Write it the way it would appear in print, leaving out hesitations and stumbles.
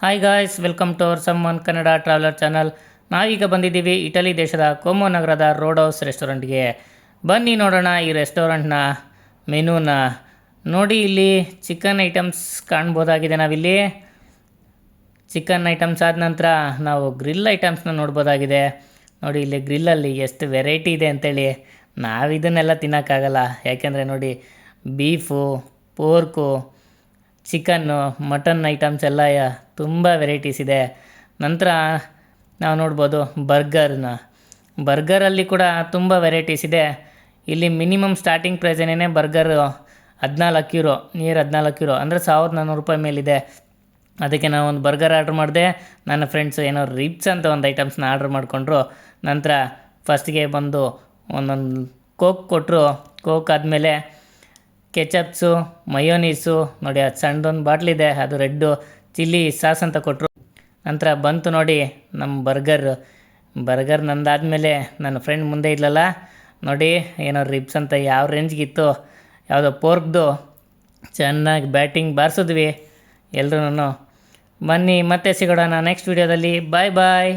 Hi guys, welcome to our ಸಮ್ಮನ್ Kannada traveller channel. ನಾವೀಗ ಬಂದಿದ್ದೀವಿ ಇಟಲಿ ದೇಶದ ಕೋಮೋ ನಗರದ ರೋಡ್ ಹೌಸ್ ರೆಸ್ಟೋರೆಂಟ್ಗೆ. ಬನ್ನಿ ನೋಡೋಣ ಈ ರೆಸ್ಟೋರೆಂಟ್ನ ಮೆನುನ. ನೋಡಿ, ಇಲ್ಲಿ ಚಿಕನ್ ಐಟಮ್ಸ್ ಕಾಣ್ಬೋದಾಗಿದೆ. ನಾವಿಲ್ಲಿ ಚಿಕನ್ ಐಟಮ್ಸ್ ಆದ ನಂತರ ನಾವು ಗ್ರಿಲ್ ಐಟಮ್ಸ್ನ ನೋಡ್ಬೋದಾಗಿದೆ. ನೋಡಿ, ಇಲ್ಲಿ ಗ್ರಿಲ್ಲಲ್ಲಿ ಎಷ್ಟು ವೆರೈಟಿ ಇದೆ ಅಂಥೇಳಿ. ನಾವಿದನ್ನೆಲ್ಲ ತಿನ್ನೋಕ್ಕಾಗಲ್ಲ, ಯಾಕೆಂದರೆ ನೋಡಿ, beef, pork, chicken, mutton items ಎಲ್ಲ ತುಂಬ ವೆರೈಟೀಸ್ ಇದೆ. ನಂತರ ನಾವು ನೋಡ್ಬೋದು ಬರ್ಗರಲ್ಲಿ ಕೂಡ ತುಂಬ ವೆರೈಟೀಸ್ ಇದೆ. ಇಲ್ಲಿ ಮಿನಿಮಮ್ ಸ್ಟಾರ್ಟಿಂಗ್ ಪ್ರೈಸ್ ಏನೇ ಬರ್ಗರು 14 ಯೂರೋ, ನಿಯರ್ 14 ಯೂರೋ, ಅಂದರೆ ₹1400 ಮೇಲಿದೆ. ಅದಕ್ಕೆ ನಾನು ಒಂದು ಬರ್ಗರ್ ಆರ್ಡ್ರ್ ಮಾಡಿದೆ. ನನ್ನ ಫ್ರೆಂಡ್ಸು ಏನೋ ರಿಬ್ಸ್ ಅಂತ ಒಂದು ಐಟಮ್ಸ್ನ ಆರ್ಡ್ರ್ ಮಾಡಿಕೊಂಡ್ರು. ನಂತರ ಫಸ್ಟಿಗೆ ಬಂದು ಒಂದೊಂದು ಕೋಕ್ ಕೊಟ್ಟರು. ಕೋಕ್ ಆದಮೇಲೆ ಕೆಚಪ್ಸು, ಮಯೋನೀಸು, ನೋಡಿ ಅದು ಸಣ್ಣದೊಂದು ಬಾಟ್ಲಿದೆ, ಅದು ರೆಡ್ಡು ಚಿಲ್ಲಿ ಸಾಸ್ ಅಂತ ಕೊಟ್ಟರು. ನಂತರ ಬಂತು ನೋಡಿ ನಮ್ಮ ಬರ್ಗರ್ ನಂದಾದಮೇಲೆ ನನ್ನ ಫ್ರೆಂಡ್ ಮುಂದೆ ಇಲ್ಲಲ್ಲ, ನೋಡಿ ಏನೋ ರಿಬ್ಸ್ ಅಂತ ಯಾವ ರೇಂಜ್ಗಿತ್ತು, ಯಾವುದೋ ಪೋರ್ಕ್ದು. ಚೆನ್ನಾಗಿ ಬ್ಯಾಟಿಂಗ್ ಬಾರಿಸಿದ್ವಿ ಎಲ್ಲರೂ. ಬನ್ನಿ ಮತ್ತೆ ಸಿಗೋಣ ನೆಕ್ಸ್ಟ್ ವೀಡಿಯೋದಲ್ಲಿ. ಬಾಯ್ ಬಾಯ್.